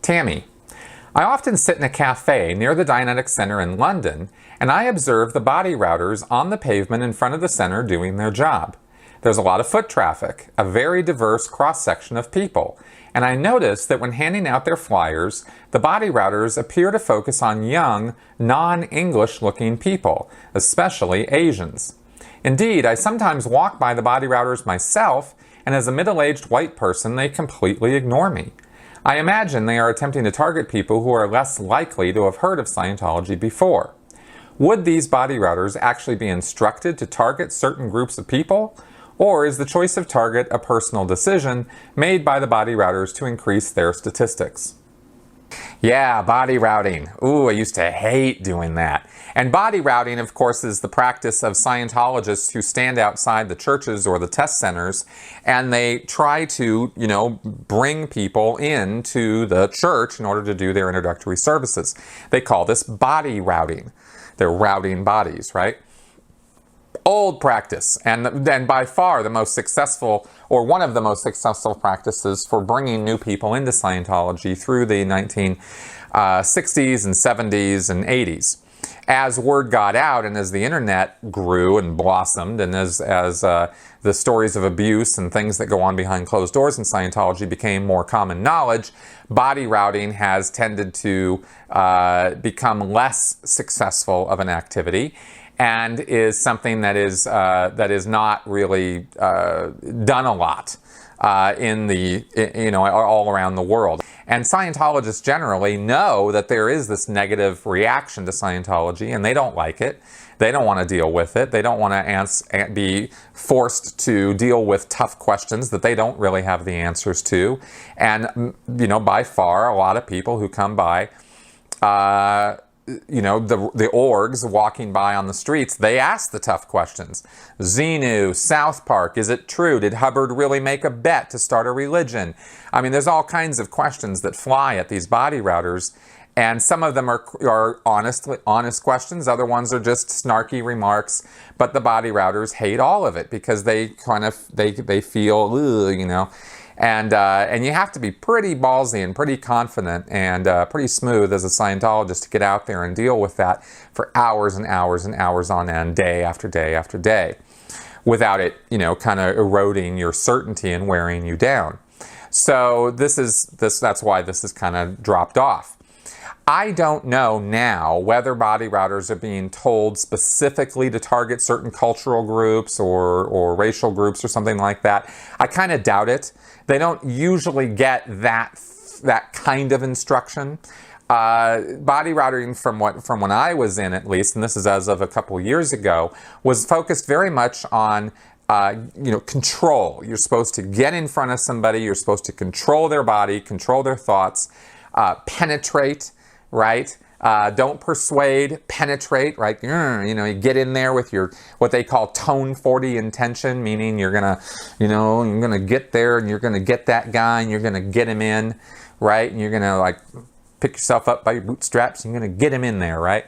Tammy. I often sit in a cafe near the Dianetic Center in London, and I observe the body routers on the pavement in front of the center doing their job. There's a lot of foot traffic, a very diverse cross-section of people, and I notice that when handing out their flyers, the body routers appear to focus on young, non-English looking people, especially Asians. Indeed, I sometimes walk by the body routers myself, and as a middle-aged white person, they completely ignore me. I imagine they are attempting to target people who are less likely to have heard of Scientology before. Would these body routers actually be instructed to target certain groups of people? Or is the choice of target a personal decision made by the body routers to increase their statistics? Yeah, body routing. Ooh, I used to hate doing that. And body routing, of course, is the practice of Scientologists who stand outside the churches or the test centers and they try to, bring people into the church in order to do their introductory services. They call this body routing. They're routing bodies, right? Old practice, and by far the most successful, or one of the most successful practices for bringing new people into Scientology through the 1960s and 70s and 80s. As word got out and as the internet grew and blossomed, and as the stories of abuse and things that go on behind closed doors in Scientology became more common knowledge, body routing has tended to become less successful of an activity, and is something that is not really done a lot all around the world. And Scientologists generally know that there is this negative reaction to Scientology, and they don't like it. They don't want to deal with it. They don't want to be forced to deal with tough questions that they don't really have the answers to. And by far, a lot of people who come by, the orgs walking by on the streets, they ask the tough questions. Xenu, South Park, is it true? Did Hubbard really make a bet to start a religion? I mean, there's all kinds of questions that fly at these body routers, and some of them are honest questions. Other ones are just snarky remarks, but the body routers hate all of it because they feel, And you have to be pretty ballsy and pretty confident and pretty smooth as a Scientologist to get out there and deal with that for hours and hours and hours on end, day after day after day, without it, kind of eroding your certainty and wearing you down. So that's why this is kind of dropped off. I don't know now whether body routers are being told specifically to target certain cultural groups or racial groups or something like that. I kind of doubt it. They don't usually get that kind of instruction. Body routing from when I was in, at least, and this is as of a couple years ago, was focused very much on control. You're supposed to get in front of somebody. You're supposed to control their body, control their thoughts, penetrate. Right? Don't persuade, penetrate, right? You get in there with your, what they call tone 40 intention, meaning you're gonna get there and you're gonna get that guy and you're gonna get him in, right? And you're gonna pick yourself up by your bootstraps and you're gonna get him in there, right?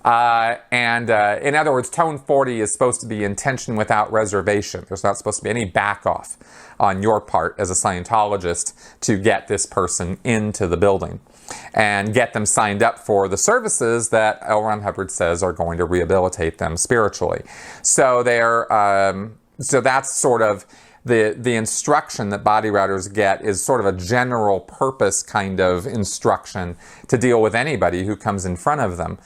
In other words, tone 40 is supposed to be intention without reservation. There's not supposed to be any back off on your part as a Scientologist to get this person into the building and get them signed up for the services that L. Ron Hubbard says are going to rehabilitate them spiritually. So that's sort of the instruction that body routers get is sort of a general purpose kind of instruction to deal with anybody who comes in front of them.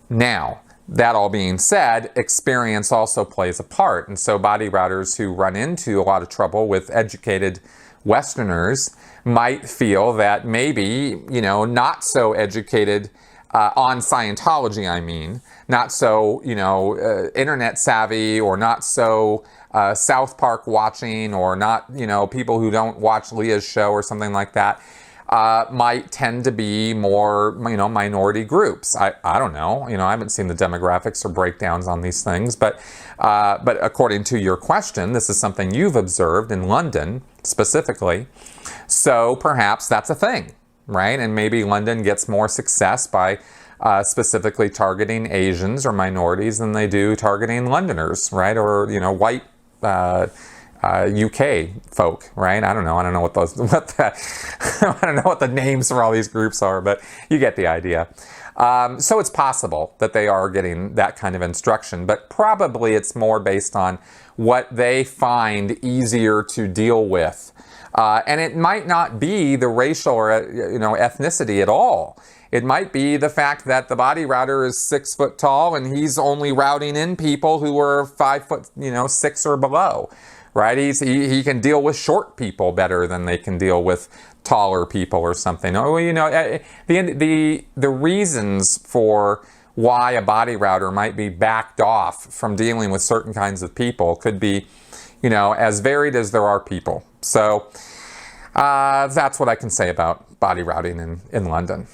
Now, that all being said, experience also plays a part. And so body routers who run into a lot of trouble with educated Westerners might feel that maybe, not so educated on Scientology, not so, internet savvy, or not so South Park watching, or not, people who don't watch Leah's show or something like that, might tend to be more, minority groups. I don't know. I haven't seen the demographics or breakdowns on these things, but according to your question, this is something you've observed in London specifically. So perhaps that's a thing, right? And maybe London gets more success by specifically targeting Asians or minorities than they do targeting Londoners, right? Or, white UK folk, right? I don't know. I don't know what those I don't know what the names for all these groups are, but you get the idea. So it's possible that they are getting that kind of instruction, but probably it's more based on what they find easier to deal with. And it might not be the racial or ethnicity at all. It might be the fact that the body router is 6 foot tall and he's only routing in people who are 5'6" or below, right? He can deal with short people better than they can deal with taller people or something. Oh, the reasons for why a body router might be backed off from dealing with certain kinds of people could be, as varied as there are people. So that's what I can say about body routing in London.